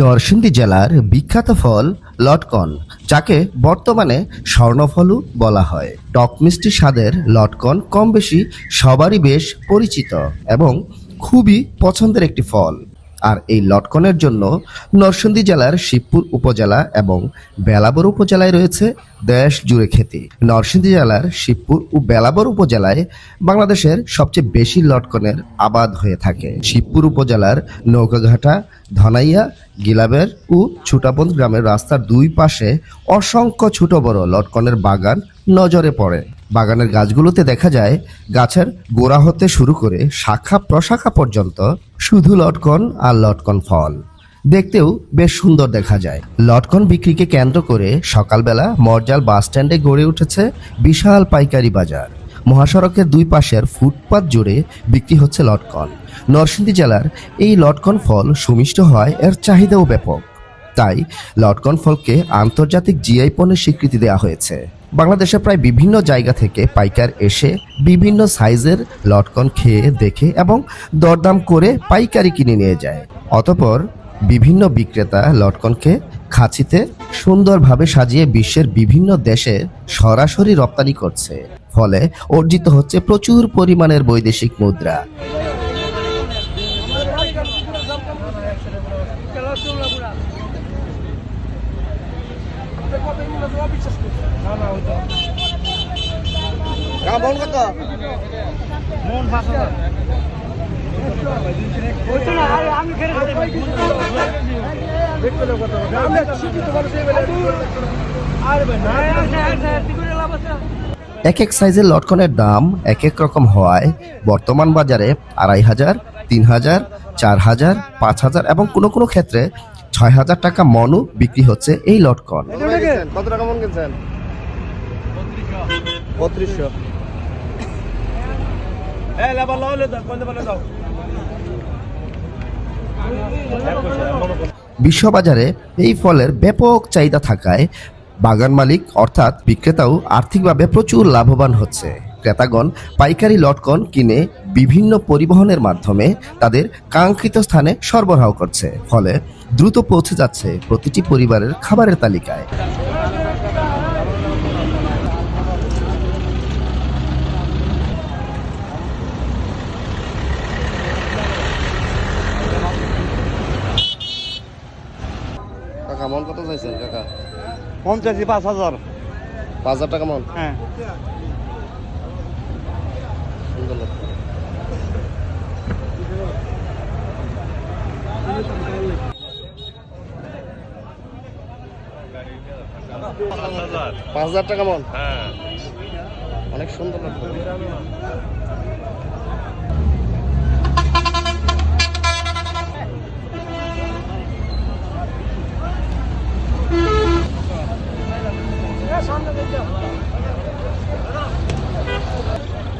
নরসিংদী জেলার বিখ্যাত ফল লটকন, যাকে বর্তমানে স্বর্ণফলও বলা হয়। টক মিষ্টি স্বাদের লটকন কম বেশি সবারই বেশ পরিচিত এবং খুবই পছন্দের একটি ফল। আর এই লটকনের জন্য নরসিংদী জেলার শিবপুর উপজেলা এবং বেলাবর উপজেলায় রয়েছে দেশ জুড়ে খ্যাতি। নরসিংদী জেলার শিবপুর ও বেলাবর উপজেলায় বাংলাদেশের সবচেয়ে বেশি লটকনের আবাদ হয়ে থাকে। শিবপুর উপজেলার নৌকাঘাটা, ধনাইয়া, গিলাবের ও ছুটাবন্দ গ্রামের রাস্তার দুই পাশে অসংখ্য ছোট বড় লটকনের বাগান নজরে পড়ে। বাগানের গাছগুলোতে দেখা যায় গাছের গোড়া হতে শুরু করে শাখা প্রশাখা পর্যন্ত শুধু লটকন আর লটকন ফল। দেখতেও বেশ সুন্দর দেখা যায়। লটকন বিক্রিকে কেন্দ্র করে সকালবেলা মরজাল বাস স্ট্যান্ডে গড়ে উঠেছে বিশাল পাইকারি বাজার। মহাসড়কের দুই পাশের ফুটপাত জুড়ে বিক্রি হচ্ছে লটকন। নরসিংদী জেলার এই লটকন ফল সুমিষ্ট হয়, এর চাহিদাও ব্যাপক। তাই লটকন ফলকে আন্তর্জাতিক জিআই পণ্যের স্বীকৃতি দেওয়া হয়েছে। বাংলাদেশে প্রায় বিভিন্ন জায়গা থেকে পাইকার এসে বিভিন্ন সাইজের লটকন খেয়ে দেখে এবং দরদাম করে পাইকারি কিনে নিয়ে যায়। অতঃপর বিভিন্ন বিক্রেতা লটকনকে খাঁচিতে সুন্দরভাবে সাজিয়ে বিশ্বের বিভিন্ন দেশে সরাসরি রপ্তানি করছে। ফলে অর্জিত হচ্ছে প্রচুর পরিমাণের বৈদেশিক মুদ্রা। এক এক সাইজের লটকনের দাম এক এক রকম হওয়ায় বর্তমান বাজারে 2500, 3000, 4000, 5000 এবং কোনো কোনো ক্ষেত্রে 6000 টাকা মনও বিক্রি হচ্ছে এই লটকন। কত টাকা মন কিনছেন? 3200। বিশ্ববাজারে এই ফলের ব্যাপক চাহিদা থাকায় বাগান মালিক অর্থাৎ বিক্রেতাও আর্থিকভাবে প্রচুর লাভবান হচ্ছে। ক্রেতাগণ পাইকারি লটকন কিনে বিভিন্ন পরিবহনের মাধ্যমে তাদের কাঙ্ক্ষিত স্থানে সরবরাহ করছে। ফলে দ্রুত পৌঁছে যাচ্ছে প্রতিটি পরিবারের খাবারের তালিকায়। কাকা মন কত চাইছেন কাকা? 50,000 5000 টাকা মন। হ্যাঁ, সুন্দর লোক। পাঁচ হাজার টাকা মন। হ্যাঁ, অনেক সুন্দর লাগবে।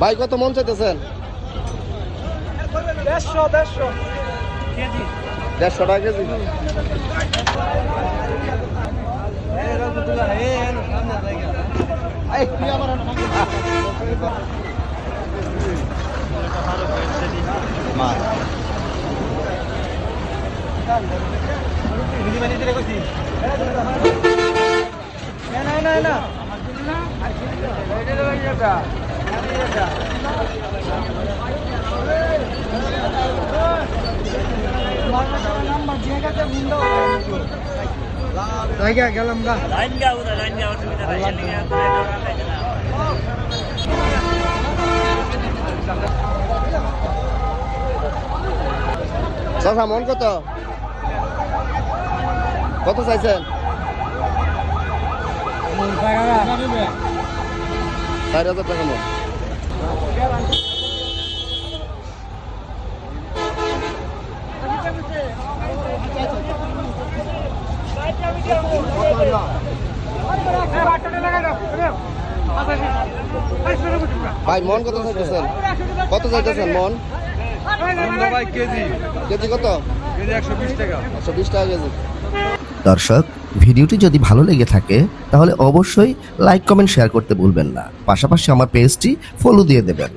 ভাই কত মন চাইতেছেন? 150 কেজি। 150 টাকা কেজি। গেলাম গা লাইন গা অসুবিধা নাই। চাচা মন কত? কত চাইছেন? 4000 টাকা মন। ভাই মন কত চাইতেছেন? কত চাইতেছেন মন? কেজি কেজি কত? কেজি 120 টাকা। 120 টাকা কেজি। দর্শক, ভিডিওটি যদি ভালো লেগে থাকে তাহলে অবশ্যই লাইক কমেন্ট শেয়ার করতে ভুলবেন না, পাশাপাশি আমার পেজটি ফলো দিয়ে দেবেন।